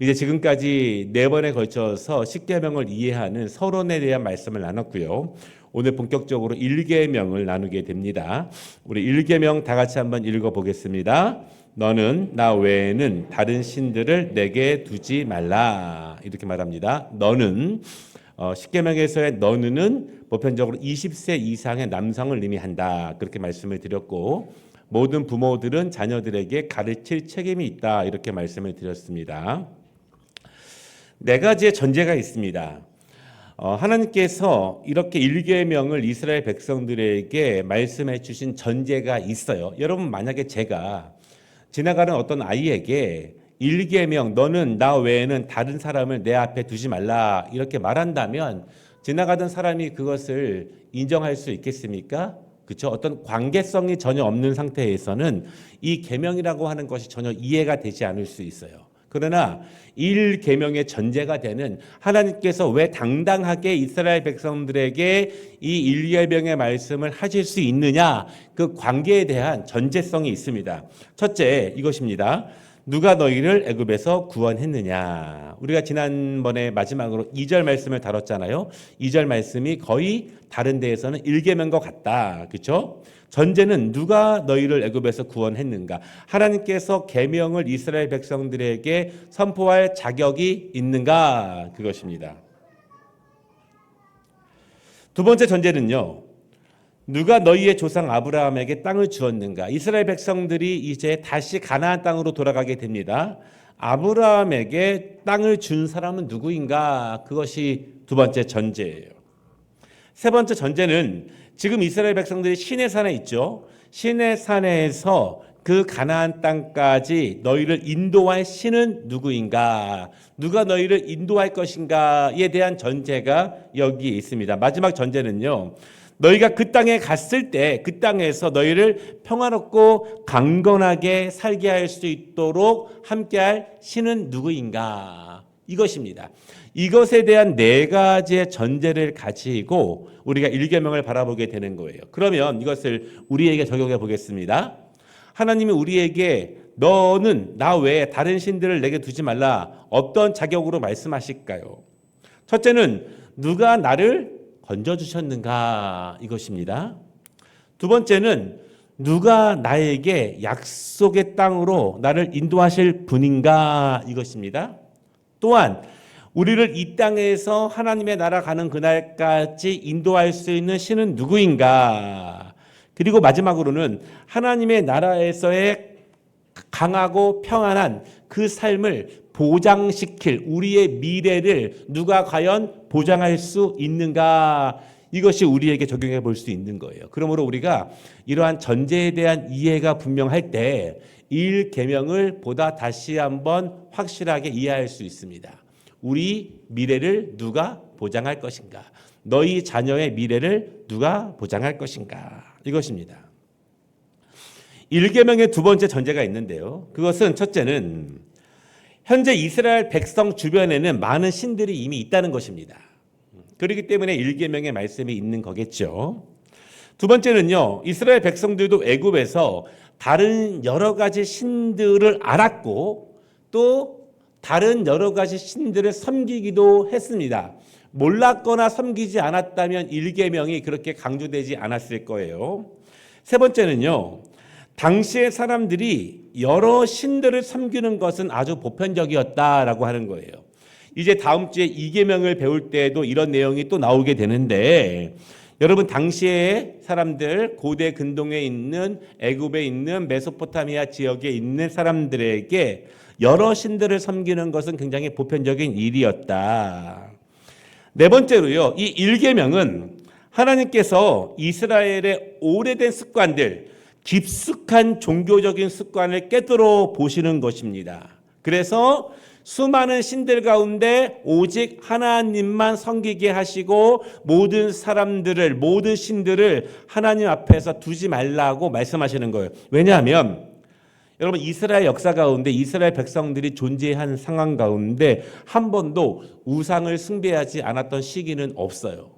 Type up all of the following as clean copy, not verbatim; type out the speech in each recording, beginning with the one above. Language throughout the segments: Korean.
이제 지금까지 네 번에 걸쳐서 십계명을 이해하는 서론에 대한 말씀을 나눴고요. 오늘 본격적으로 일계명을 나누게 됩니다. 우리 일계명 다 같이 한번 읽어보겠습니다. 너는 나 외에는 다른 신들을 내게 두지 말라. 이렇게 말합니다. 너는 십계명에서의 너는은 보편적으로 20세 이상의 남성을 의미한다. 그렇게 말씀을 드렸고 모든 부모들은 자녀들에게 가르칠 책임이 있다. 이렇게 말씀을 드렸습니다. 네 가지의 전제가 있습니다. 하나님께서 이렇게 일계명을 이스라엘 백성들에게 말씀해 주신 전제가 있어요. 여러분, 만약에 제가 지나가는 어떤 아이에게 일계명 너는 나 외에는 다른 사람을 내 앞에 두지 말라 이렇게 말한다면 지나가던 사람이 그것을 인정할 수 있겠습니까? 그렇죠? 어떤 관계성이 전혀 없는 상태에서는 이 계명이라고 하는 것이 전혀 이해가 되지 않을 수 있어요. 그러나 일계명의 전제가 되는 하나님께서 왜 당당하게 이스라엘 백성들에게 이 일계명의 말씀을 하실 수 있느냐, 그 관계에 대한 전제성이 있습니다. 첫째, 이것입니다. 누가 너희를 애굽에서 구원했느냐. 우리가 지난번에 마지막으로 2절 말씀을 다뤘잖아요. 2절 말씀이 거의 다른 데에서는 일계명과 같다. 그렇죠? 전제는 누가 너희를 애굽에서 구원했는가. 하나님께서 계명을 이스라엘 백성들에게 선포할 자격이 있는가. 그것입니다. 두 번째 전제는요. 누가 너희의 조상 아브라함에게 땅을 주었는가. 이스라엘 백성들이 이제 다시 가나안 땅으로 돌아가게 됩니다. 아브라함에게 땅을 준 사람은 누구인가. 그것이 두 번째 전제예요. 세 번째 전제는 지금 이스라엘 백성들이 시내산에 있죠. 시내산에서 그 가나안 땅까지 너희를 인도할 신은 누구인가? 누가 너희를 인도할 것인가에 대한 전제가 여기에 있습니다. 마지막 전제는요. 너희가 그 땅에 갔을 때 그 땅에서 너희를 평화롭고 강건하게 살게 할 수 있도록 함께할 신은 누구인가? 이것입니다. 이것에 대한 네 가지의 전제를 가지고 우리가 일계명을 바라보게 되는 거예요. 그러면 이것을 우리에게 적용해 보겠습니다. 하나님이 우리에게 너는 나 외에 다른 신들을 내게 두지 말라. 어떤 자격으로 말씀하실까요? 첫째는 누가 나를 건져주셨는가 이것입니다. 두 번째는 누가 나에게 약속의 땅으로 나를 인도하실 분인가 이것입니다. 또한 우리를 이 땅에서 하나님의 나라 가는 그날까지 인도할 수 있는 신은 누구인가. 그리고 마지막으로는 하나님의 나라에서의 강하고 평안한 그 삶을 보장시킬 우리의 미래를 누가 과연 보장할 수 있는가. 이것이 우리에게 적용해 볼 수 있는 거예요. 그러므로 우리가 이러한 전제에 대한 이해가 분명할 때 일계명을 보다 다시 한번 확실하게 이해할 수 있습니다. 우리 미래를 누가 보장할 것인가? 너희 자녀의 미래를 누가 보장할 것인가? 이것입니다. 일계명의 두 번째 전제가 있는데요. 그것은 첫째는 현재 이스라엘 백성 주변에는 많은 신들이 이미 있다는 것입니다. 그렇기 때문에 일계명의 말씀이 있는 거겠죠. 두 번째는요. 이스라엘 백성들도 애굽에서 다른 여러 가지 신들을 알았고 또 다른 여러 가지 신들을 섬기기도 했습니다. 몰랐거나 섬기지 않았다면 일계명이 그렇게 강조되지 않았을 거예요. 세 번째는요. 당시의 사람들이 여러 신들을 섬기는 것은 아주 보편적이었다라고 하는 거예요. 이제 다음 주에 이계명을 배울 때에도 이런 내용이 또 나오게 되는데 여러분 당시의 사람들 고대 근동에 있는 애굽에 있는 메소포타미아 지역에 있는 사람들에게 여러 신들을 섬기는 것은 굉장히 보편적인 일이었다. 네 번째로요. 이 일계명은 하나님께서 이스라엘의 오래된 습관들 깊숙한 종교적인 습관을 깨뜨려 보시는 것입니다. 그래서 수많은 신들 가운데 오직 하나님만 섬기게 하시고 모든 사람들을 모든 신들을 하나님 앞에서 두지 말라고 말씀하시는 거예요. 왜냐하면 여러분 이스라엘 역사 가운데 이스라엘 백성들이 존재한 상황 가운데 한 번도 우상을 숭배하지 않았던 시기는 없어요.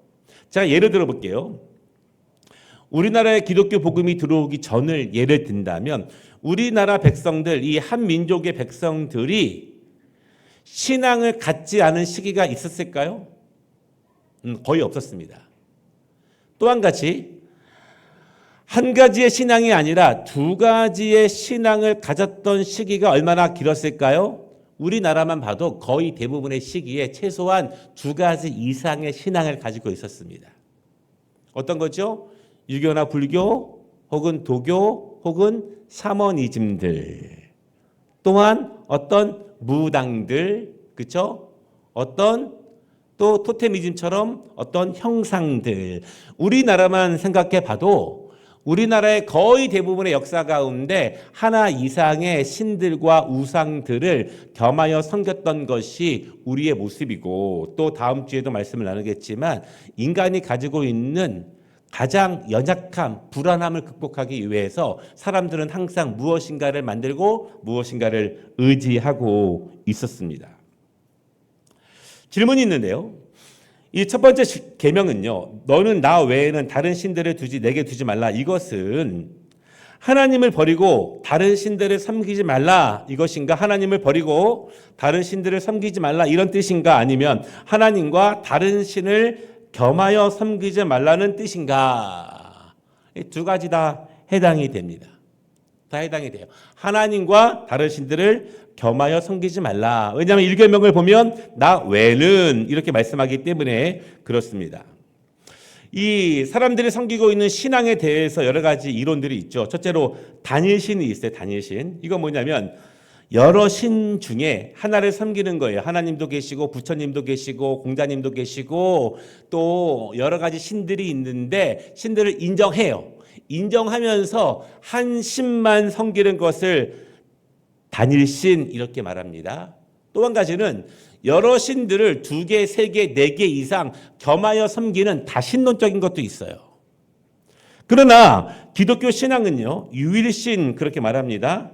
제가 예를 들어 볼게요. 우리나라에 기독교 복음이 들어오기 전을 예를 든다면 우리나라 백성들, 이 한 민족의 백성들이 신앙을 갖지 않은 시기가 있었을까요? 거의 없었습니다. 또 한 가지, 한 가지의 신앙이 아니라 두 가지의 신앙을 가졌던 시기가 얼마나 길었을까요? 우리나라만 봐도 거의 대부분의 시기에 최소한 두 가지 이상의 신앙을 가지고 있었습니다. 어떤 거죠? 유교나 불교, 혹은 도교, 혹은 샤머니즘들. 또한 어떤 무당들, 그렇죠? 어떤 또 토테미즘처럼 어떤 형상들. 우리나라만 생각해 봐도 우리나라의 거의 대부분의 역사 가운데 하나 이상의 신들과 우상들을 겸하여 섬겼던 것이 우리의 모습이고, 또 다음 주에도 말씀을 나누겠지만 인간이 가지고 있는 가장 연약함, 불안함을 극복하기 위해서 사람들은 항상 무엇인가를 만들고 무엇인가를 의지하고 있었습니다. 질문이 있는데요. 이 첫 번째 계명은요. 너는 나 외에는 다른 신들을 내게 두지 말라. 이것은 하나님을 버리고 다른 신들을 섬기지 말라 이것인가? 하나님을 버리고 다른 신들을 섬기지 말라 이런 뜻인가? 아니면 하나님과 다른 신을 겸하여 섬기지 말라는 뜻인가? 이 두 가지 다 해당이 됩니다. 다 해당이 돼요. 하나님과 다른 신들을 겸하여 섬기지 말라. 왜냐하면 1계명을 보면 나 외는 이렇게 말씀하기 때문에 그렇습니다. 이 사람들이 섬기고 있는 신앙에 대해서 여러 가지 이론들이 있죠. 첫째로 단일신이 있어요. 단일신. 이건 뭐냐면 여러 신 중에 하나를 섬기는 거예요. 하나님도 계시고 부처님도 계시고 공자님도 계시고 또 여러 가지 신들이 있는데 신들을 인정해요. 인정하면서 한 신만 섬기는 것을 단일신 이렇게 말합니다. 또 한 가지는 여러 신들을 2개, 3개, 4개 이상 겸하여 섬기는 다신론적인 것도 있어요. 그러나 기독교 신앙은요, 유일신 그렇게 말합니다.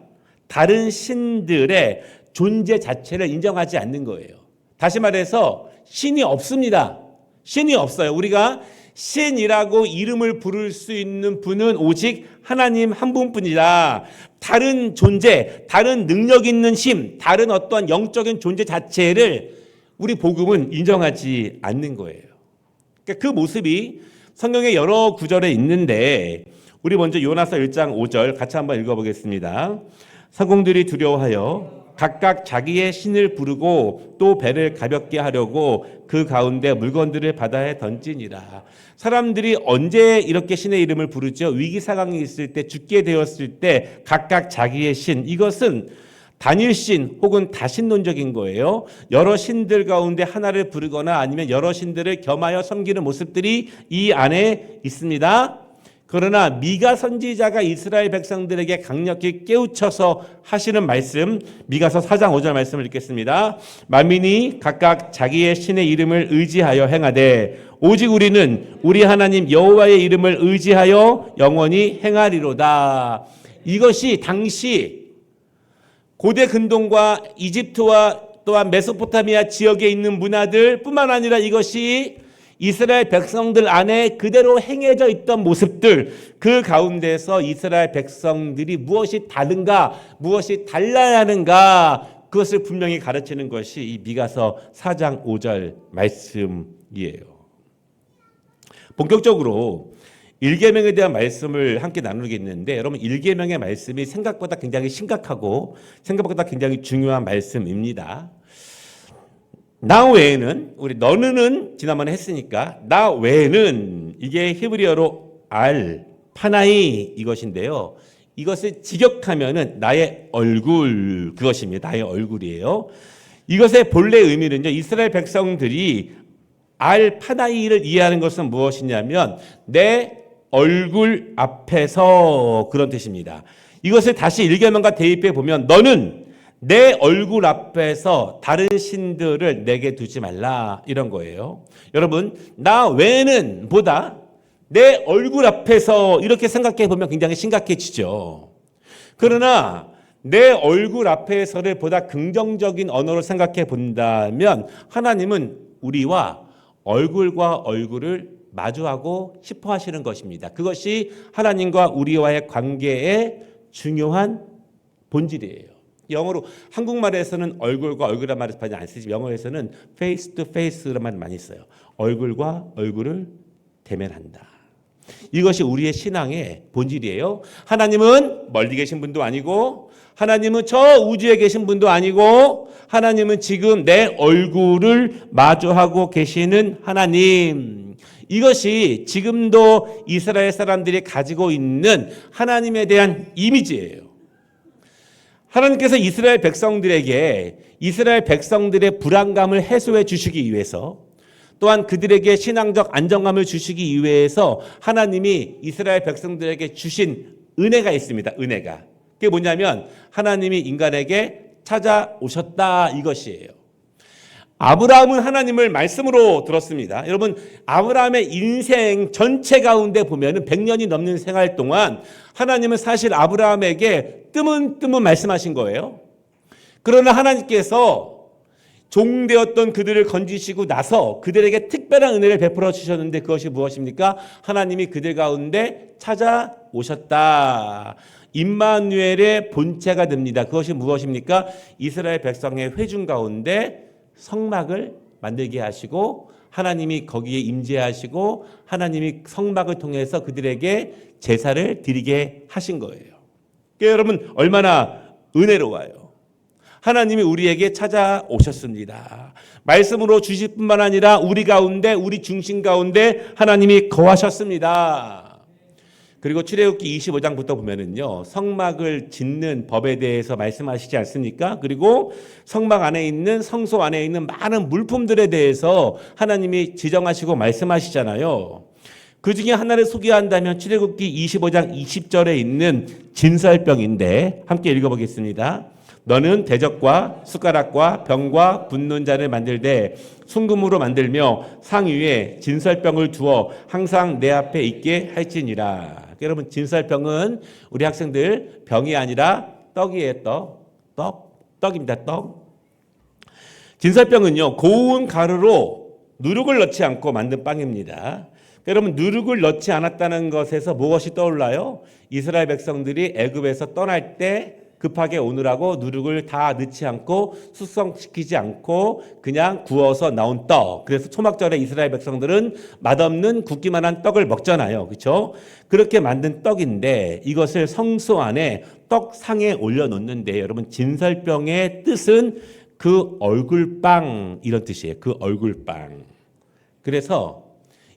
다른 신들의 존재 자체를 인정하지 않는 거예요. 다시 말해서 신이 없습니다. 신이 없어요. 우리가 신이라고 이름을 부를 수 있는 분은 오직 하나님 한 분뿐이다. 다른 존재, 다른 능력 있는 힘, 다른 어떤 영적인 존재 자체를 우리 복음은 인정하지 않는 거예요. 그러니까 그 모습이 성경의 여러 구절에 있는데 우리 먼저 요나서 1장 5절 같이 한번 읽어보겠습니다. 서공들이 두려워하여 각각 자기의 신을 부르고 또 배를 가볍게 하려고 그 가운데 물건들을 바다에 던지니라. 사람들이 언제 이렇게 신의 이름을 부르죠? 위기 상황이 있을 때, 죽게 되었을 때 각각 자기의 신. 이것은 단일신 혹은 다신론적인 거예요. 여러 신들 가운데 하나를 부르거나 아니면 여러 신들을 겸하여 섬기는 모습들이 이 안에 있습니다. 그러나 미가 선지자가 이스라엘 백성들에게 강력히 깨우쳐서 하시는 말씀, 미가서 4장 5절 말씀을 읽겠습니다. 만민이 각각 자기의 신의 이름을 의지하여 행하되 오직 우리는 우리 하나님 여호와의 이름을 의지하여 영원히 행하리로다. 이것이 당시 고대 근동과 이집트와 또한 메소포타미아 지역에 있는 문화들 뿐만 아니라 이것이 이스라엘 백성들 안에 그대로 행해져 있던 모습들, 그 가운데서 이스라엘 백성들이 무엇이 다른가, 무엇이 달라야 하는가, 그것을 분명히 가르치는 것이 이 미가서 4장 5절 말씀이에요. 본격적으로 1계명에 대한 말씀을 함께 나누겠는데, 여러분 1계명의 말씀이 생각보다 굉장히 심각하고 생각보다 굉장히 중요한 말씀입니다. 나 외에는, 우리 너는 지난번에 했으니까 나 외에는, 이게 히브리어로 파나이 이것인데요. 이것을 직역하면은 나의 얼굴, 그것입니다. 나의 얼굴이에요. 이것의 본래 의미는요, 이스라엘 백성들이 파나이를 이해하는 것은 무엇이냐면 내 얼굴 앞에서, 그런 뜻입니다. 이것을 다시 1계명과 대입해 보면 너는 내 얼굴 앞에서 다른 신들을 내게 두지 말라, 이런 거예요. 여러분, 나 외에는 보다 내 얼굴 앞에서, 이렇게 생각해 보면 굉장히 심각해지죠. 그러나 내 얼굴 앞에서를 보다 긍정적인 언어로 생각해 본다면 하나님은 우리와 얼굴과 얼굴을 마주하고 싶어 하시는 것입니다. 그것이 하나님과 우리와의 관계의 중요한 본질이에요. 영어로 한국말에서는 얼굴과 얼굴이란 말을 많이 안 쓰지 영어에서는 face to face란 말을 많이 써요. 얼굴과 얼굴을 대면한다. 이것이 우리의 신앙의 본질이에요. 하나님은 멀리 계신 분도 아니고 하나님은 저 우주에 계신 분도 아니고 하나님은 지금 내 얼굴을 마주하고 계시는 하나님. 이것이 지금도 이스라엘 사람들이 가지고 있는 하나님에 대한 이미지예요. 하나님께서 이스라엘 백성들의 불안감을 해소해 주시기 위해서 또한 그들에게 신앙적 안정감을 주시기 위해서 하나님이 이스라엘 백성들에게 주신 은혜가 있습니다. 은혜가. 그게 뭐냐면 하나님이 인간에게 찾아오셨다 이것이에요. 아브라함은 하나님을 말씀으로 들었습니다. 여러분 아브라함의 인생 전체 가운데 보면 100년이 넘는 생활 동안 하나님은 사실 아브라함에게 뜨문뜨문 말씀하신 거예요. 그러나 하나님께서 종되었던 그들을 건지시고 나서 그들에게 특별한 은혜를 베풀어 주셨는데 그것이 무엇입니까? 하나님이 그들 가운데 찾아오셨다. 임마누엘의 본체가 됩니다. 그것이 무엇입니까? 이스라엘 백성의 회중 가운데 성막을 만들게 하시고 하나님이 거기에 임재하시고 하나님이 성막을 통해서 그들에게 제사를 드리게 하신 거예요. 그러니까 여러분 얼마나 은혜로워요. 하나님이 우리에게 찾아오셨습니다. 말씀으로 주실 뿐만 아니라 우리 가운데 우리 중심 가운데 하나님이 거하셨습니다. 그리고 출애굽기 25장부터 보면은요 성막을 짓는 법에 대해서 말씀하시지 않습니까? 그리고 성막 안에 있는 성소 안에 있는 많은 물품들에 대해서 하나님이 지정하시고 말씀하시잖아요. 그 중에 하나를 소개한다면 출애굽기 25장 20절에 있는 진설병인데 함께 읽어보겠습니다. 너는 대적과 숟가락과 병과 붓는 잔을 만들되 순금으로 만들며 상 위에 진설병을 두어 항상 내 앞에 있게 할지니라. 여러분 진설병은 우리 학생들 병이 아니라 떡이에요. 떡입니다. 떡. 진설병은요 고운 가루로 누룩을 넣지 않고 만든 빵입니다. 여러분 누룩을 넣지 않았다는 것에서 무엇이 떠올라요? 이스라엘 백성들이 애굽에서 떠날 때 급하게 오느라고 누룩을 다 넣지 않고 숙성시키지 않고 그냥 구워서 나온 떡. 그래서 초막절에 이스라엘 백성들은 맛없는 굽기만 한 떡을 먹잖아요. 그렇죠? 그렇게 만든 떡인데 이것을 성소 안에 떡상에 올려놓는데 여러분 진설병의 뜻은 그 얼굴빵 이런 뜻이에요. 그 얼굴빵. 그래서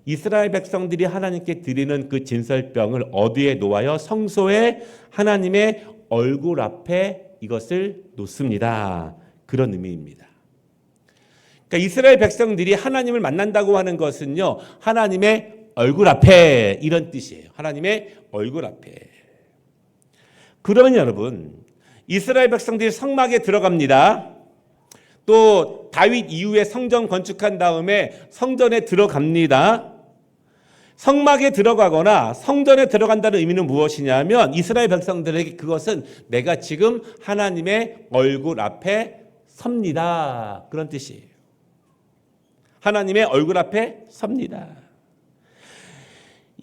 이스라엘 백성들이 하나님께 드리는 그 진설병을 어디에 놓아요? 성소에 하나님의 얼굴 앞에 이것을 놓습니다. 그런 의미입니다. 그러니까 이스라엘 백성들이 하나님을 만난다고 하는 것은요. 하나님의 얼굴 앞에 이런 뜻이에요. 하나님의 얼굴 앞에. 그러면 여러분 이스라엘 백성들이 성막에 들어갑니다. 또 다윗 이후에 성전 건축한 다음에 성전에 들어갑니다. 성막에 들어가거나 성전에 들어간다는 의미는 무엇이냐면 이스라엘 백성들에게 그것은 내가 지금 하나님의 얼굴 앞에 섭니다. 그런 뜻이에요. 하나님의 얼굴 앞에 섭니다.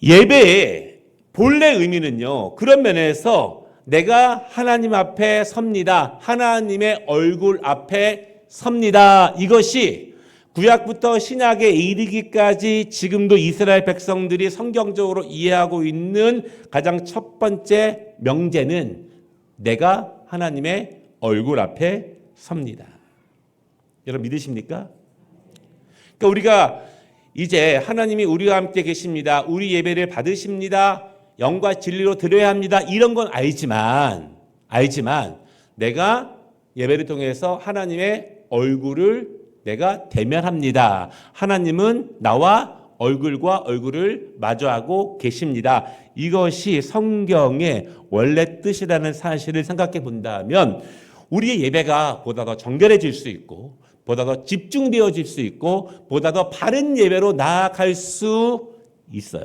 예배의 본래 의미는요. 그런 면에서 내가 하나님 앞에 섭니다. 하나님의 얼굴 앞에 섭니다. 이것이 구약부터 신약에 이르기까지 지금도 이스라엘 백성들이 성경적으로 이해하고 있는 가장 첫 번째 명제는 내가 하나님의 얼굴 앞에 섭니다. 여러분 믿으십니까? 그러니까 우리가 이제 하나님이 우리와 함께 계십니다. 우리 예배를 받으십니다. 영과 진리로 드려야 합니다. 이런 건 알지만 내가 예배를 통해서 하나님의 얼굴을 내가 대면합니다. 하나님은 나와 얼굴과 얼굴을 마주하고 계십니다. 이것이 성경의 원래 뜻이라는 사실을 생각해 본다면 우리의 예배가 보다 더 정결해질 수 있고 보다 더 집중되어질 수 있고 보다 더 바른 예배로 나아갈 수 있어요.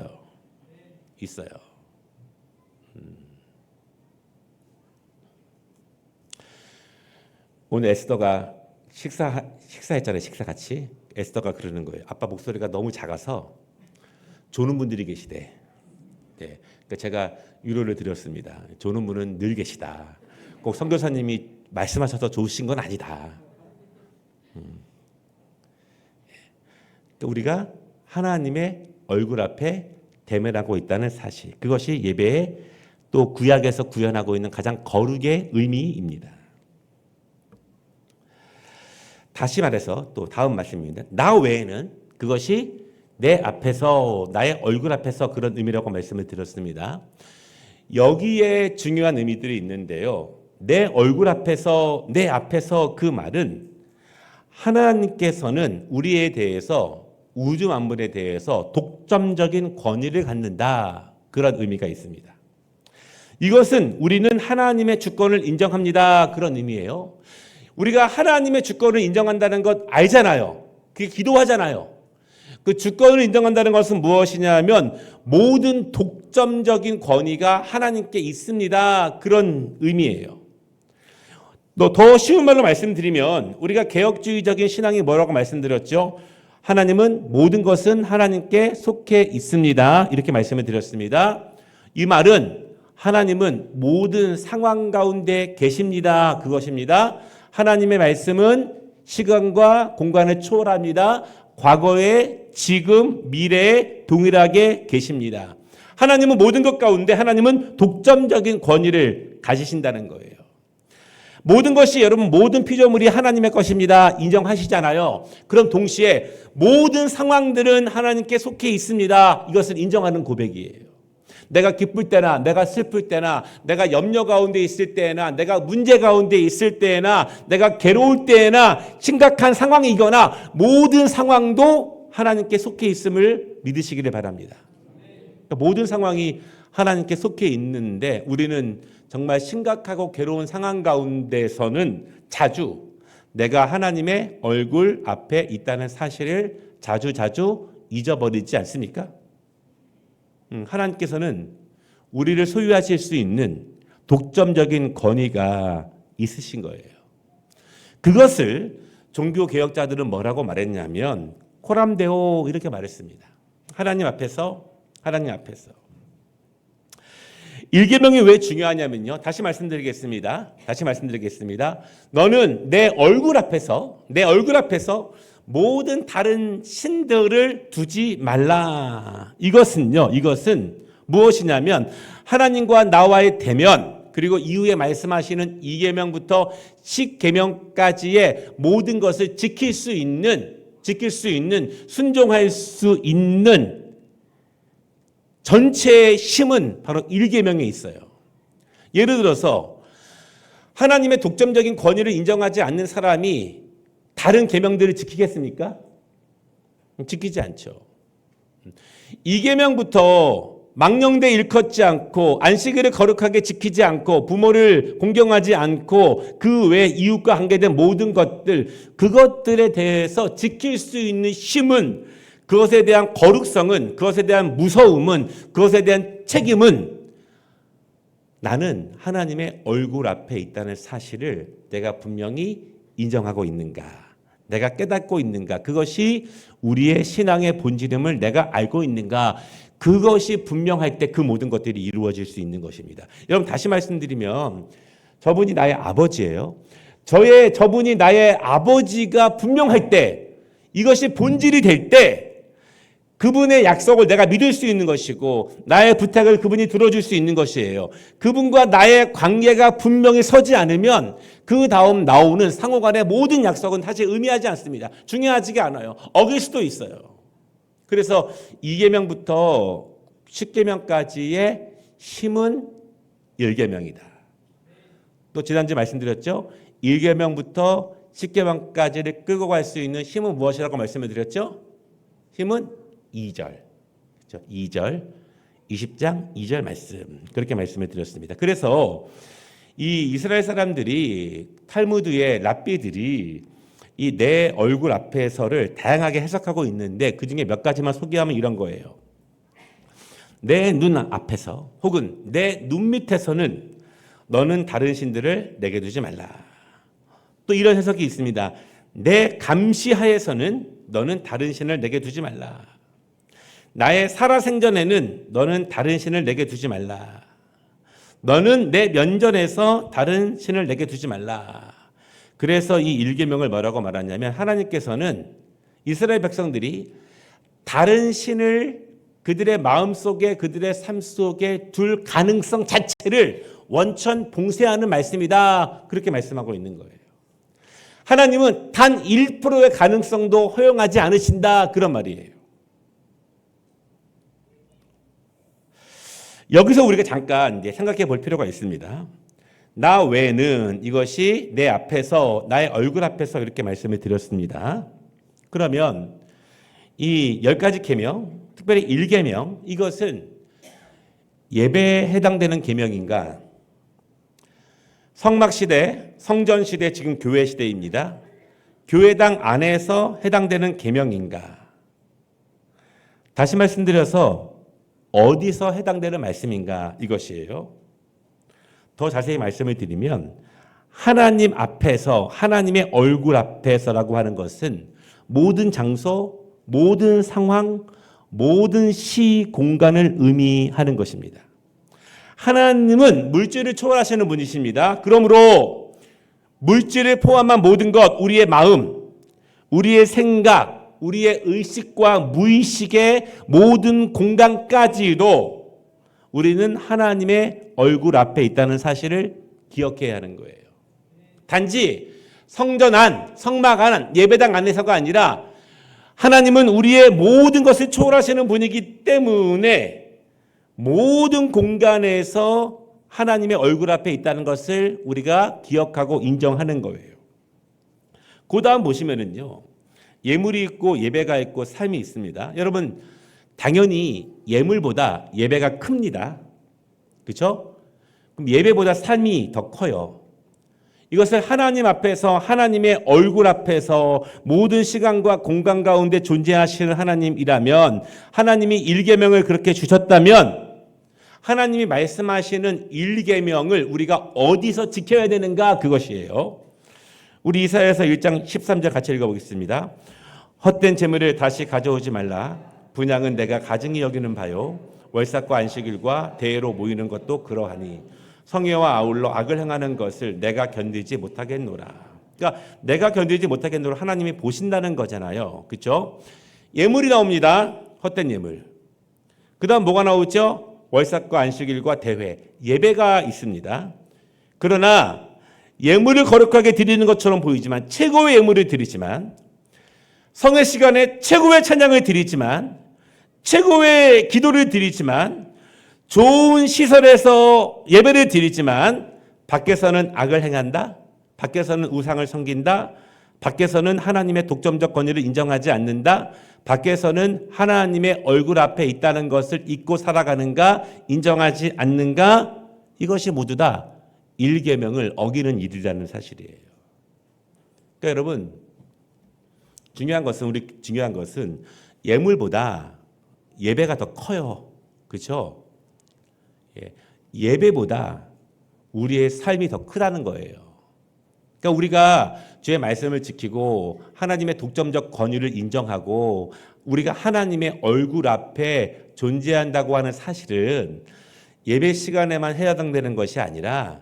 오늘 에스더가 식사했잖아요. 식사 같이. 에스더가 그러는 거예요. 아빠 목소리가 너무 작아서 조는 분들이 계시대. 네. 그러니까 제가 위로를 드렸습니다. 조는 분은 늘 계시다. 꼭 선교사님이 말씀하셔서 좋으신 건 아니다. 우리가 하나님의 얼굴 앞에 대면하고 있다는 사실, 그것이 예배의 또 구약에서 구현하고 있는 가장 거룩의 의미입니다. 다시 말해서 또 다음 말씀입니다. 나 외에는, 그것이 내 앞에서, 나의 얼굴 앞에서 그런 의미라고 말씀을 드렸습니다. 여기에 중요한 의미들이 있는데요. 내 얼굴 앞에서, 내 앞에서, 그 말은 하나님께서는 우리에 대해서, 우주 만물에 대해서 독점적인 권위를 갖는다, 그런 의미가 있습니다. 이것은 우리는 하나님의 주권을 인정합니다, 그런 의미예요. 우리가 하나님의 주권을 인정한다는 것 알잖아요. 그게 기도하잖아요. 그 주권을 인정한다는 것은 무엇이냐면 모든 독점적인 권위가 하나님께 있습니다, 그런 의미예요. 더 쉬운 말로 말씀드리면 우리가 개혁주의적인 신앙이 뭐라고 말씀드렸죠? 하나님은 모든 것은 하나님께 속해 있습니다, 이렇게 말씀을 드렸습니다. 이 말은 하나님은 모든 상황 가운데 계십니다, 그것입니다. 하나님의 말씀은 시간과 공간을 초월합니다. 과거에, 지금, 미래에 동일하게 계십니다. 하나님은 모든 것 가운데 하나님은 독점적인 권위를 가지신다는 거예요. 모든 것이, 여러분, 모든 피조물이 하나님의 것입니다, 인정하시잖아요. 그럼 동시에 모든 상황들은 하나님께 속해 있습니다, 이것을 인정하는 고백이에요. 내가 기쁠 때나, 내가 슬플 때나, 내가 염려 가운데 있을 때나, 내가 문제 가운데 있을 때나, 내가 괴로울 때나, 심각한 상황이거나 모든 상황도 하나님께 속해 있음을 믿으시기를 바랍니다. 그러니까 모든 상황이 하나님께 속해 있는데 우리는 정말 심각하고 괴로운 상황 가운데서는 자주 내가 하나님의 얼굴 앞에 있다는 사실을 자주 잊어버리지 않습니까? 하나님께서는 우리를 소유하실 수 있는 독점적인 권위가 있으신 거예요. 그것을 종교개혁자들은 뭐라고 말했냐면 코람데오, 이렇게 말했습니다. 하나님 앞에서. 일계명이 왜 중요하냐면요. 다시 말씀드리겠습니다. 너는 내 얼굴 앞에서 모든 다른 신들을 두지 말라. 이것은 무엇이냐면 하나님과 나와의 대면, 그리고 이후에 말씀하시는 2계명부터 10계명까지의 모든 것을 지킬 수 있는, 순종할 수 있는 전체의 힘은 바로 1계명에 있어요. 예를 들어서 하나님의 독점적인 권위를 인정하지 않는 사람이 다른 계명들을 지키겠습니까? 지키지 않죠. 2계명부터 망령되 일컫지 않고, 안식일을 거룩하게 지키지 않고, 부모를 공경하지 않고, 그 외 이웃과 관계된 모든 것들, 그것들에 대해서 지킬 수 있는 힘은, 그것에 대한 거룩성은, 그것에 대한 무서움은, 그것에 대한 책임은 나는 하나님의 얼굴 앞에 있다는 사실을 내가 분명히 인정하고 있는가, 내가 깨닫고 있는가, 그것이 우리의 신앙의 본질임을 내가 알고 있는가, 그것이 분명할 때 그 모든 것들이 이루어질 수 있는 것입니다. 여러분, 다시 말씀드리면 저분이 나의 아버지예요. 저분이 나의 아버지가 분명할 때, 이것이 본질이 될 때 그분의 약속을 내가 믿을 수 있는 것이고, 나의 부탁을 그분이 들어줄 수 있는 것이에요. 그분과 나의 관계가 분명히 서지 않으면 그 다음 나오는 상호간의 모든 약속은 사실 의미하지 않습니다. 중요하지가 않아요. 어길 수도 있어요. 그래서 2계명부터 10계명까지의 힘은 1계명이다. 또 지난주에 말씀드렸죠. 1계명부터 10계명까지를 끌고 갈 수 있는 힘은 무엇이라고 말씀을 드렸죠? 힘은 2절. 그렇죠? 2절. 20장 2절 말씀. 그렇게 말씀을 드렸습니다. 그래서 이 이스라엘 사람들이, 탈무드의 랍비들이 이 내 얼굴 앞에서를 다양하게 해석하고 있는데 그중에 몇 가지만 소개하면 이런 거예요. 내 눈 앞에서 혹은 내 눈 밑에서는 너는 다른 신들을 내게 두지 말라. 또 이런 해석이 있습니다. 내 감시하에서는 너는 다른 신을 내게 두지 말라. 나의 살아생전에는 너는 다른 신을 내게 두지 말라. 너는 내 면전에서 다른 신을 내게 두지 말라. 그래서 이 일계명을 뭐라고 말하냐면 하나님께서는 이스라엘 백성들이 다른 신을 그들의 마음속에 그들의 삶 속에 둘 가능성 자체를 원천 봉쇄하는 말씀이다. 그렇게 말씀하고 있는 거예요. 하나님은 단 1%의 가능성도 허용하지 않으신다. 그런 말이에요. 여기서 우리가 잠깐 이제 생각해 볼 필요가 있습니다. 나 외에는 이것이 내 앞에서 나의 얼굴 앞에서 이렇게 말씀을 드렸습니다. 그러면 이 10가지 계명, 특별히 1계명 이것은 예배에 해당되는 계명인가? 성막시대, 성전시대, 지금 교회시대입니다. 교회당 안에서 해당되는 계명인가? 다시 말씀드려서 어디서 해당되는 말씀인가? 이것이에요. 더 자세히 말씀을 드리면 하나님 앞에서, 하나님의 얼굴 앞에서라고 하는 것은 모든 장소, 모든 상황, 모든 시, 공간을 의미하는 것입니다. 하나님은 물질을 초월하시는 분이십니다. 그러므로 물질을 포함한 모든 것, 우리의 마음, 우리의 생각, 우리의 의식과 무의식의 모든 공간까지도 우리는 하나님의 얼굴 앞에 있다는 사실을 기억해야 하는 거예요. 단지 성전 안, 성막 안, 예배당 안에서가 아니라 하나님은 우리의 모든 것을 초월하시는 분이기 때문에 모든 공간에서 하나님의 얼굴 앞에 있다는 것을 우리가 기억하고 인정하는 거예요. 그 다음 보시면은요, 예물이 있고 예배가 있고 삶이 있습니다. 여러분, 당연히 예물보다 예배가 큽니다. 그렇죠? 그럼 예배보다 삶이 더 커요. 이것을 하나님 앞에서, 하나님의 얼굴 앞에서 모든 시간과 공간 가운데 존재하시는 하나님이라면, 하나님이 일계명을 그렇게 주셨다면 하나님이 말씀하시는 일계명을 우리가 어디서 지켜야 되는가, 그것이에요. 우리 이사야서 1장 13절 같이 읽어보겠습니다. 헛된 재물을 다시 가져오지 말라. 분향은 내가 가증히 여기는 바요. 월삭과 안식일과 대회로 모이는 것도 그러하니 성회와 아울러 악을 행하는 것을 내가 견디지 못하겠노라. 그러니까 내가 견디지 못하겠노라, 하나님이 보신다는 거잖아요. 그렇죠? 예물이 나옵니다. 헛된 예물. 그 다음 뭐가 나오죠? 월삭과 안식일과 대회, 예배가 있습니다. 그러나 예물을 거룩하게 드리는 것처럼 보이지만, 최고의 예물을 드리지만, 성회 시간에 최고의 찬양을 드리지만, 최고의 기도를 드리지만, 좋은 시설에서 예배를 드리지만 밖에서는 악을 행한다, 밖에서는 우상을 섬긴다, 밖에서는 하나님의 독점적 권위를 인정하지 않는다, 밖에서는 하나님의 얼굴 앞에 있다는 것을 잊고 살아가는가, 인정하지 않는가, 이것이 모두 다 일계명을 어기는 일이라는 사실이에요. 그러니까 여러분, 중요한 것은 예물보다 예배가 더 커요. 그렇죠? 예배보다 우리의 삶이 더 크다는 거예요. 그러니까 우리가 주의 말씀을 지키고 하나님의 독점적 권위를 인정하고 우리가 하나님의 얼굴 앞에 존재한다고 하는 사실은 예배 시간에만 해당되는 것이 아니라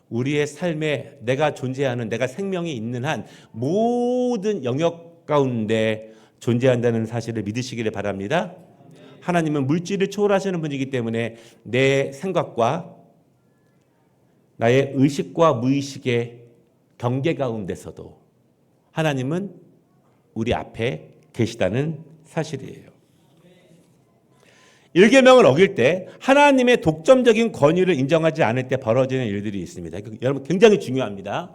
우리의 삶에 내가 존재하는, 내가 생명이 있는 한 모든 영역 가운데 존재한다는 사실을 믿으시기를 바랍니다. 하나님은 물질을 초월하시는 분이기 때문에 내 생각과 나의 의식과 무의식의 경계 가운데서도 하나님은 우리 앞에 계시다는 사실이에요. 일계명을 어길 때 하나님의 독점적인 권위를 인정하지 않을 때 벌어지는 일들이 있습니다. 여러분, 굉장히 중요합니다.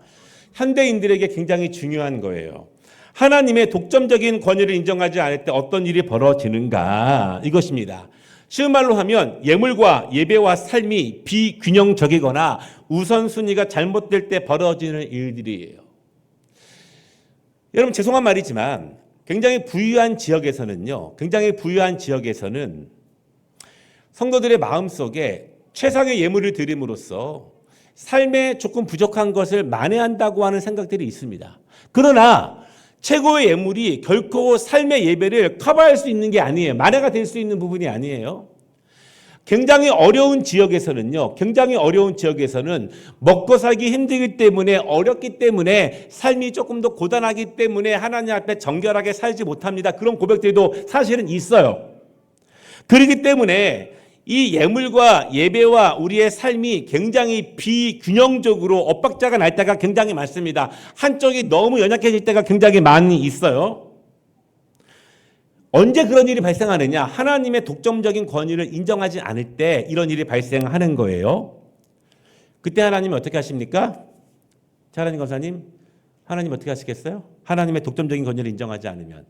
현대인들에게 굉장히 중요한 거예요. 하나님의 독점적인 권위를 인정하지 않을 때 어떤 일이 벌어지는가, 이것입니다. 쉬운 말로 하면 예물과 예배와 삶이 비균형적이거나 우선순위가 잘못될 때 벌어지는 일들이에요. 여러분, 죄송한 말이지만 굉장히 부유한 지역에서는 성도들의 마음속에 최상의 예물을 드림으로써 삶에 조금 부족한 것을 만회한다고 하는 생각들이 있습니다. 그러나 최고의 예물이 결코 삶의 예배를 커버할 수 있는 게 아니에요. 만회가 될 수 있는 부분이 아니에요. 굉장히 어려운 지역에서는요, 굉장히 어려운 지역에서는 먹고 살기 힘들기 때문에, 어렵기 때문에, 삶이 조금 더 고단하기 때문에 하나님 앞에 정결하게 살지 못합니다. 그런 고백들도 사실은 있어요. 그렇기 때문에 이 예물과 예배와 우리의 삶이 굉장히 비균형적으로 엇박자가 날 때가 굉장히 많습니다. 한쪽이 너무 연약해질 때가 굉장히 많이 있어요. 언제 그런 일이 발생하느냐? 하나님의 독점적인 권위를 인정하지 않을 때 이런 일이 발생하는 거예요. 그때 하나님은 어떻게 하십니까? 차라님 검사님, 하나님 어떻게 하시겠어요? 하나님의 독점적인 권위를 인정하지 않으면.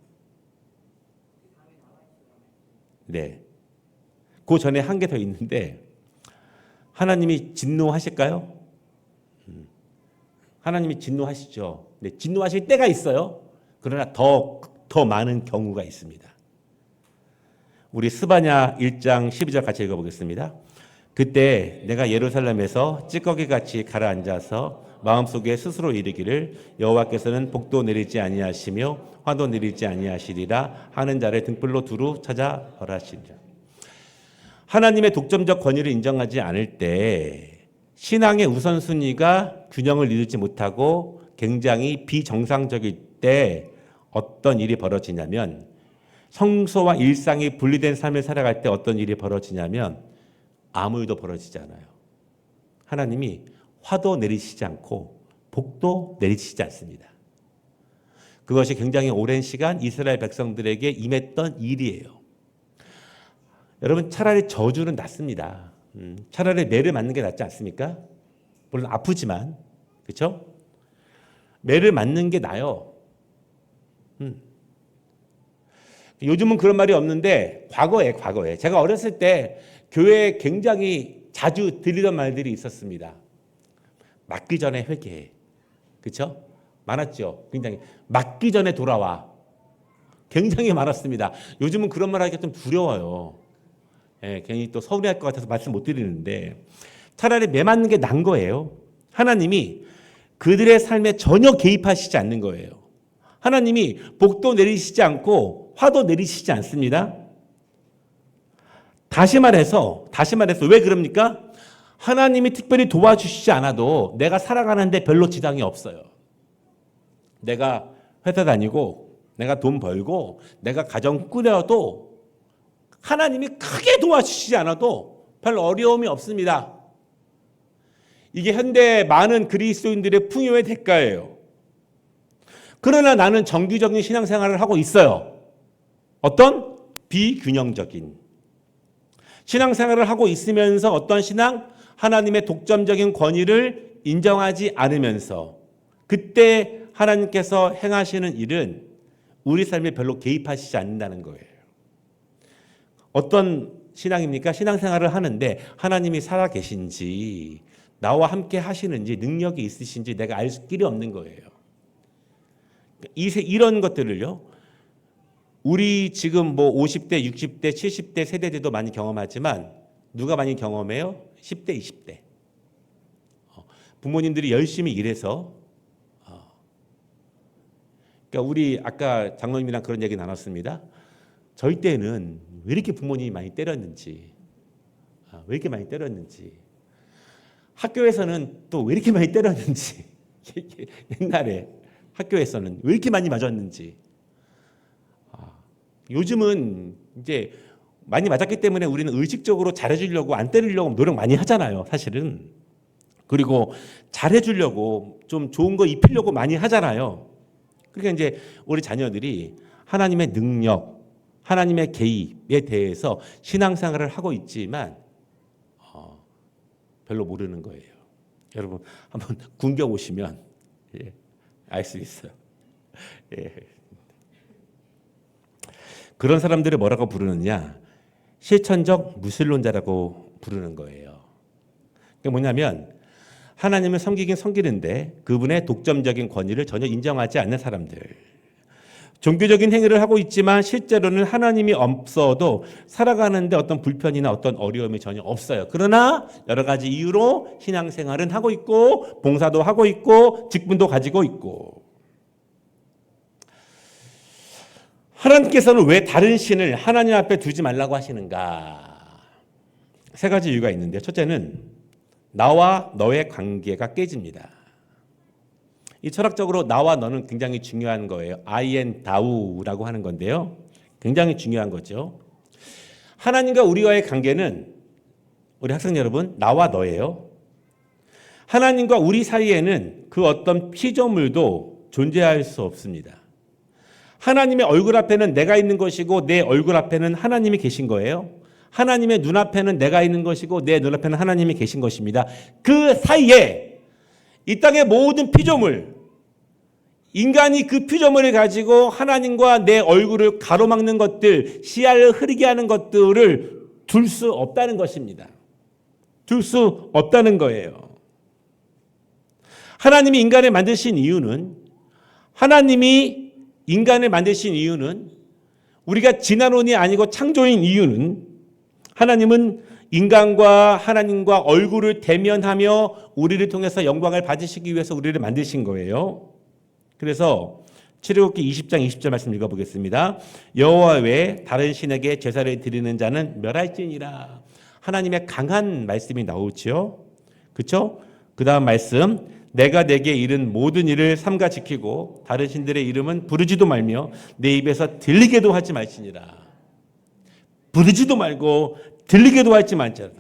네. 그 전에 한 개 더 있는데 하나님이 진노하실까요? 하나님이 진노하시죠. 네, 진노하실 때가 있어요. 그러나 더 많은 경우가 있습니다. 우리 스바냐 1장 12절 같이 읽어보겠습니다. 그때 내가 예루살렘에서 찌꺼기같이 가라앉아서 마음속에 스스로 이르기를 여호와께서는 복도 내리지 아니하시며 화도 내리지 아니하시리라 하는 자를 등불로 두루 찾아 벌하시리라. 하나님의 독점적 권위를 인정하지 않을 때 신앙의 우선순위가 균형을 이루지 못하고 굉장히 비정상적일 때 어떤 일이 벌어지냐면, 성소와 일상이 분리된 삶을 살아갈 때 어떤 일이 벌어지냐면 아무 일도 벌어지지 않아요. 하나님이 화도 내리시지 않고 복도 내리시지 않습니다. 그것이 굉장히 오랜 시간 이스라엘 백성들에게 임했던 일이에요. 여러분, 차라리 저주는 낫습니다. 차라리 매를 맞는 게 낫지 않습니까? 물론 아프지만, 그렇죠? 매를 맞는 게 나아요. 요즘은 그런 말이 없는데 과거에 제가 어렸을 때 교회에 굉장히 자주 들리던 말들이 있었습니다. 맞기 전에 회개해. 그렇죠? 많았죠. 굉장히 맞기 전에 돌아와. 굉장히 많았습니다. 요즘은 그런 말 하기가 좀 두려워요. 예, 괜히 또 서운해할 것 같아서 말씀 못 드리는데 차라리 매 맞는 게 난 거예요. 하나님이 그들의 삶에 전혀 개입하시지 않는 거예요. 하나님이 복도 내리시지 않고 화도 내리시지 않습니다. 다시 말해서 왜 그럽니까? 하나님이 특별히 도와주시지 않아도 내가 살아가는데 별로 지장이 없어요. 내가 회사 다니고 내가 돈 벌고 내가 가정 꾸려도 하나님이 크게 도와주시지 않아도 별 어려움이 없습니다. 이게 현대 많은 그리스도인들의 풍요의 대가예요. 그러나 나는 정규적인 신앙생활을 하고 있어요. 어떤 비균형적인 신앙생활을 하고 있으면서 어떤 신앙? 하나님의 독점적인 권위를 인정하지 않으면서 그때 하나님께서 행하시는 일은 우리 삶에 별로 개입하시지 않는다는 거예요. 어떤 신앙입니까? 신앙생활을 하는데 하나님이 살아계신지 나와 함께 하시는지 능력이 있으신지 내가 알 길이 없는 거예요. 이런 것들을요. 우리 지금 뭐 50대, 60대, 70대 세대들도 많이 경험하지만 누가 많이 경험해요? 10대, 20대. 부모님들이 열심히 일해서 그러니까 우리 아까 장로님이랑 그런 얘기 나눴습니다. 저희 때는 왜 이렇게 부모님이 많이 때렸는지, 왜 이렇게 많이 때렸는지, 학교에서는 또 왜 이렇게 많이 때렸는지, 옛날에 학교에서는 왜 이렇게 많이 맞았는지. 요즘은 이제 많이 맞았기 때문에 우리는 의식적으로 잘해주려고 안 때리려고 노력 많이 하잖아요, 사실은. 그리고 잘해주려고 좀 좋은 거 입히려고 많이 하잖아요. 그러니까 이제 우리 자녀들이 하나님의 능력, 하나님의 개입에 대해서 신앙생활을 하고 있지만 별로 모르는 거예요. 여러분 한번 군경 오시면 알 수 있어요. 예. 그런 사람들을 뭐라고 부르느냐? 실천적 무신론자라고 부르는 거예요. 그게 뭐냐면 하나님을 섬기긴 섬기는데 그분의 독점적인 권위를 전혀 인정하지 않는 사람들. 종교적인 행위를 하고 있지만 실제로는 하나님이 없어도 살아가는데 어떤 불편이나 어떤 어려움이 전혀 없어요. 그러나 여러 가지 이유로 신앙생활은 하고 있고 봉사도 하고 있고 직분도 가지고 있고. 하나님께서는 왜 다른 신을 하나님 앞에 두지 말라고 하시는가? 세 가지 이유가 있는데, 첫째는 나와 너의 관계가 깨집니다. 이 철학적으로 나와 너는 굉장히 중요한 거예요. I and thou라고 하는 건데요. 굉장히 중요한 거죠. 하나님과 우리와의 관계는, 우리 학생 여러분, 나와 너예요. 하나님과 우리 사이에는 그 어떤 피조물도 존재할 수 없습니다. 하나님의 얼굴 앞에는 내가 있는 것이고 내 얼굴 앞에는 하나님이 계신 거예요. 하나님의 눈앞에는 내가 있는 것이고 내 눈앞에는 하나님이 계신 것입니다. 그 사이에 이 땅의 모든 피조물, 인간이 그 피조물을 가지고 하나님과 내 얼굴을 가로막는 것들, 시야를 흐리게 하는 것들을 둘 수 없다는 것입니다. 둘 수 없다는 거예요. 하나님이 인간을 만드신 이유는, 하나님이 인간을 만드신 이유는, 우리가 진화론이 아니고 창조인 이유는, 하나님은 인간과 하나님과 얼굴을 대면하며 우리를 통해서 영광을 받으시기 위해서 우리를 만드신 거예요. 그래서 출애굽기 20장 20절 말씀 읽어보겠습니다. 여호와 외에 다른 신에게 제사를 드리는 자는 멸할지니라. 하나님의 강한 말씀이 나오죠. 그렇죠? 그 다음 말씀, 내가 내게 이른 모든 일을 삼가 지키고 다른 신들의 이름은 부르지도 말며 내 입에서 들리게도 하지 말지니라. 부르지도 말고 들리게도 하지 말지니라.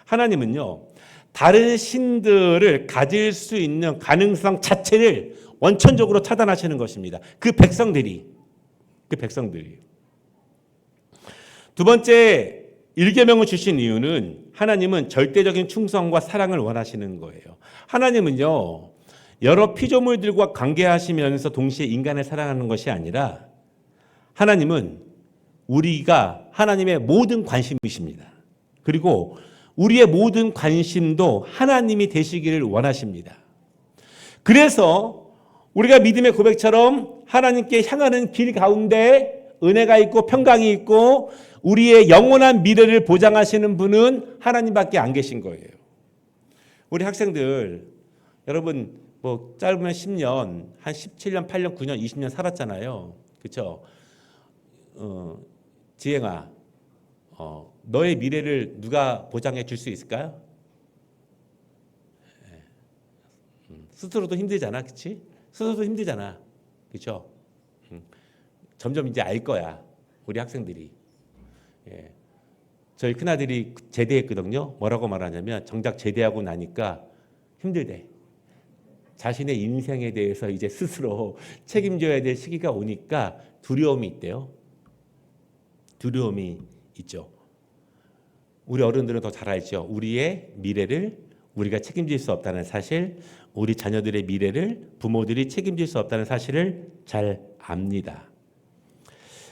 하나님은요, 다른 신들을 가질 수 있는 가능성 자체를 원천적으로 차단하시는 것입니다. 그 백성들이. 두 번째, 일계명을 주신 이유는, 하나님은 절대적인 충성과 사랑을 원하시는 거예요. 하나님은요, 여러 피조물들과 관계하시면서 동시에 인간을 사랑하는 것이 아니라, 하나님은 우리가 하나님의 모든 관심이십니다. 그리고 우리의 모든 관심도 하나님이 되시기를 원하십니다. 그래서 우리가 믿음의 고백처럼 하나님께 향하는 길 가운데 은혜가 있고 평강이 있고 우리의 영원한 미래를 보장하시는 분은 하나님밖에 안 계신 거예요. 우리 학생들, 여러분 뭐 짧으면 10년, 한 17년, 8년, 9년, 20년 살았잖아요. 그렇죠? 지행아, 너의 미래를 누가 보장해 줄 수 있을까요? 스스로도 힘들잖아, 그렇지? 스스로도 힘들잖아, 그렇죠? 점점 이제 알 거야, 우리 학생들이. 예. 저희 큰아들이 제대했거든요. 뭐라고 말하냐면, 정작 제대하고 나니까 힘들대. 자신의 인생에 대해서 이제 스스로 책임져야 될 시기가 오니까 두려움이 있대요. 두려움이 있죠. 우리 어른들은 더 잘 알죠. 우리의 미래를 우리가 책임질 수 없다는 사실, 우리 자녀들의 미래를 부모들이 책임질 수 없다는 사실을 잘 압니다.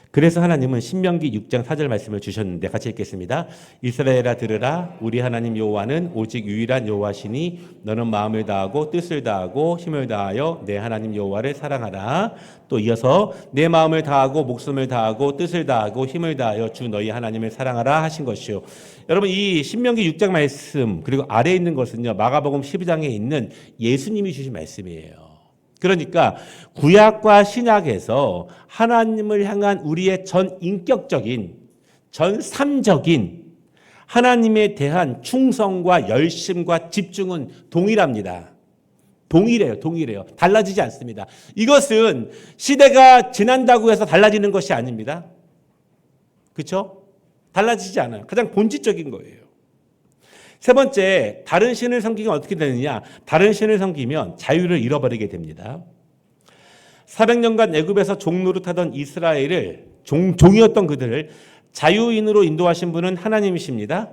그래서 하나님은 신명기 6장 4절 말씀을 주셨는데 같이 읽겠습니다. 이스라엘아 들으라. 우리 하나님 여호와는 오직 유일한 여호와시니 너는 마음을 다하고 뜻을 다하고 힘을 다하여 내 하나님 여호와를 사랑하라. 또 이어서 내 마음을 다하고 목숨을 다하고 뜻을 다하고 힘을 다하여 주 너희 하나님을 사랑하라 하신 것이요. 여러분, 이 신명기 6장 말씀 그리고 아래에 있는 것은요, 마가복음 12장에 있는 예수님이 주신 말씀이에요. 그러니까 구약과 신약에서 하나님을 향한 우리의 전 인격적인, 전 삶적인 하나님에 대한 충성과 열심과 집중은 동일합니다. 동일해요. 달라지지 않습니다. 이것은 시대가 지난다고 해서 달라지는 것이 아닙니다. 그렇죠? 달라지지 않아요. 가장 본질적인 거예요. 세 번째, 다른 신을 섬기면 어떻게 되느냐? 다른 신을 섬기면 자유를 잃어버리게 됩니다. 400년간 애굽에서 종노릇하던 이스라엘을, 종이었던 그들을 자유인으로 인도하신 분은 하나님이십니다.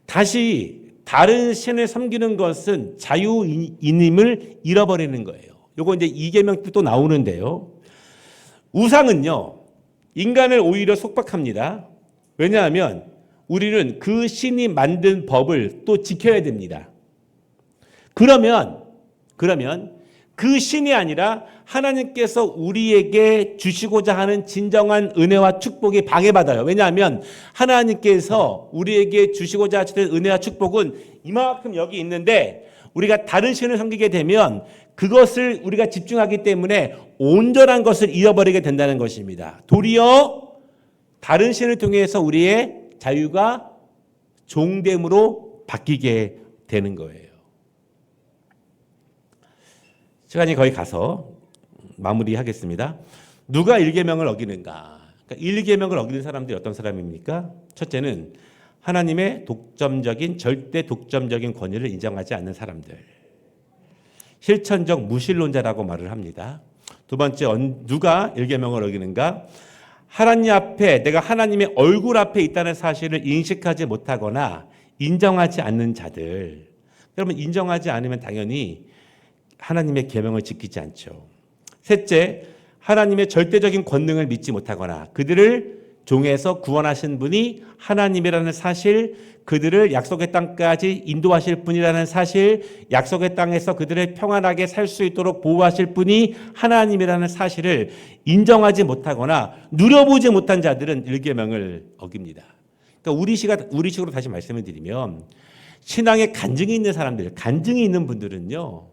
다시 다른 신을 섬기는 것은 자유인임을 잃어버리는 거예요. 요거 이제 이계명 때 또 나오는데요. 우상은요, 인간을 오히려 속박합니다. 왜냐하면 우리는 그 신이 만든 법을 또 지켜야 됩니다. 그러면 그 신이 아니라 하나님께서 우리에게 주시고자 하는 진정한 은혜와 축복이 방해받아요. 왜냐하면 하나님께서 우리에게 주시고자 하시는 은혜와 축복은 이만큼 여기 있는데 우리가 다른 신을 섬기게 되면 그것을 우리가 집중하기 때문에 온전한 것을 잃어버리게 된다는 것입니다. 도리어 다른 신을 통해서 우리의 자유가 종됨으로 바뀌게 되는 거예요. 시간이 거의 가서 마무리하겠습니다. 누가 1계명을 어기는가? 그러니까 1계명을 어기는 사람들이 어떤 사람입니까? 첫째는 하나님의 절대 독점적인 권위를 인정하지 않는 사람들. 실천적 무신론자라고 말을 합니다. 두 번째, 누가 1계명을 어기는가? 하나님 앞에, 내가 하나님의 얼굴 앞에 있다는 사실을 인식하지 못하거나 인정하지 않는 자들. 그러면 인정하지 않으면 당연히 하나님의 계명을 지키지 않죠. 셋째, 하나님의 절대적인 권능을 믿지 못하거나 그들을 종에서 구원하신 분이 하나님이라는 사실, 그들을 약속의 땅까지 인도하실 분이라는 사실, 약속의 땅에서 그들을 평안하게 살 수 있도록 보호하실 분이 하나님이라는 사실을 인정하지 못하거나 누려보지 못한 자들은 1계명을 어깁니다. 그러니까 우리식으로 다시 말씀을 드리면 신앙에 간증이 있는 사람들, 간증이 있는 분들은요.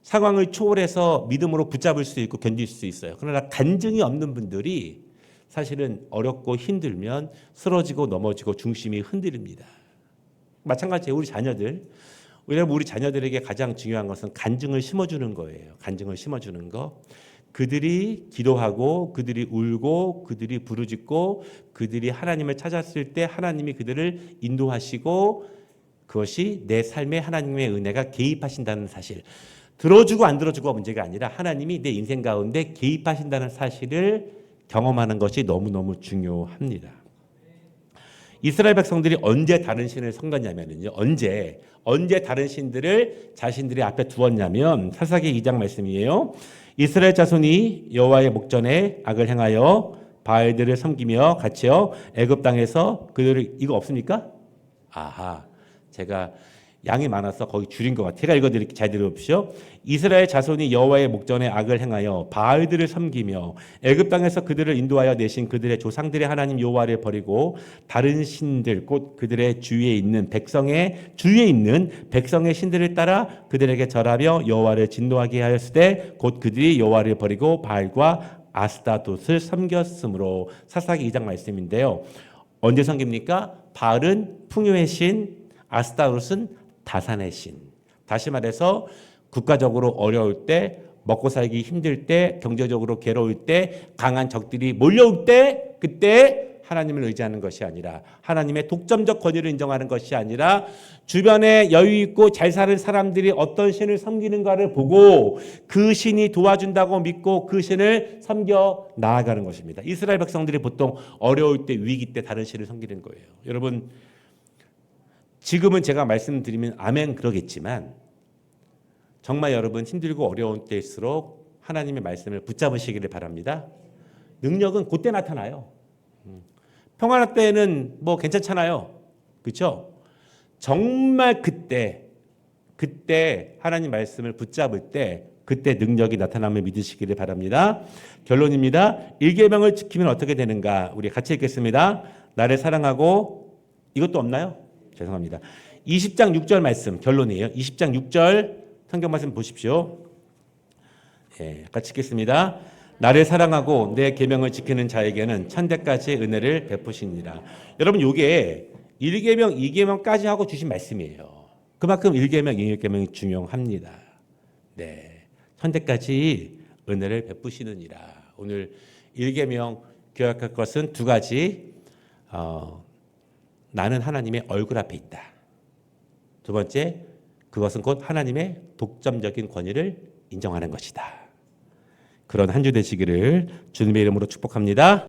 상황을 초월해서 믿음으로 붙잡을 수 있고 견딜 수 있어요. 그러나 간증이 없는 분들이 사실은 어렵고 힘들면 쓰러지고 넘어지고 중심이 흔들립니다. 마찬가지예요. 우리 자녀들. 왜냐하면 우리 자녀들에게 가장 중요한 것은 간증을 심어주는 거예요. 간증을 심어주는 거. 그들이 기도하고 그들이 울고 그들이 부르짖고 그들이 하나님을 찾았을 때 하나님이 그들을 인도하시고 그것이 내 삶에 하나님의 은혜가 개입하신다는 사실. 들어주고 안 들어주고가 문제가 아니라 하나님이 내 인생 가운데 개입하신다는 사실을 경험하는 것이 너무너무 중요합니다. 이스라엘 백성들이 언제 다른 신을 섬겼냐면요. 언제 다른 신들을 자신들의 앞에 두었냐면 사사기 2장 말씀이에요. 이스라엘 자손이 여호와의 목전에 악을 행하여 바알들을 섬기며 같이요 애굽 땅에서 그들을 이거 없습니까? 아하. 제가 양이 많아서 거기 줄인 것 같아요. 제가 읽어드릴게요. 잘 들어보십시오. 이스라엘 자손이 여호와의 목전에 악을 행하여 바알들을 섬기며 애굽 땅에서 그들을 인도하여 내신 그들의 조상들의 하나님 여호와를 버리고 다른 신들 곧 그들의 주위에 있는 백성의 신들을 따라 그들에게 절하며 여호와를 진노하게 하였으되 곧 그들이 여호와를 버리고 바알과 아스타롯을 섬겼으므로. 사사기 2장 말씀인데요. 언제 섬깁니까? 바알은 풍요의 신, 아스타롯은 다산의 신. 다시 말해서 국가적으로 어려울 때, 먹고 살기 힘들 때, 경제적으로 괴로울 때, 강한 적들이 몰려올 때, 그때 하나님을 의지하는 것이 아니라 하나님의 독점적 권위를 인정하는 것이 아니라 주변에 여유 있고 잘 사는 사람들이 어떤 신을 섬기는가를 보고 그 신이 도와준다고 믿고 그 신을 섬겨 나아가는 것입니다. 이스라엘 백성들이 보통 어려울 때, 위기 때 다른 신을 섬기는 거예요. 여러분, 지금은 제가 말씀드리면 아멘 그러겠지만 정말 여러분 힘들고 어려운 때일수록 하나님의 말씀을 붙잡으시기를 바랍니다. 능력은 그때 나타나요. 평안할 때는 뭐 괜찮잖아요. 그렇죠? 정말 그때 하나님 말씀을 붙잡을 때 그때 능력이 나타남을 믿으시기를 바랍니다. 결론입니다. 1계명을 지키면 어떻게 되는가? 우리 같이 읽겠습니다. 나를 사랑하고 이것도 없나요? 죄송합니다. 20장 6절 말씀 결론이에요. 20장 6절 성경 말씀 보십시오. 예, 같이 읽겠습니다. 나를 사랑하고 내 계명을 지키는 자에게는 천대까지 은혜를 베푸시니라. 여러분 이게 1계명, 2계명까지 하고 주신 말씀이에요. 그만큼 1계명, 2계명이 중요합니다. 네, 천대까지 은혜를 베푸시느니라. 오늘 1계명 기억할 것은 두 가지. 나는 하나님의 얼굴 앞에 있다. 두 번째, 그것은 곧 하나님의 독점적인 권위를 인정하는 것이다. 그런 한 주 되시기를 주님의 이름으로 축복합니다.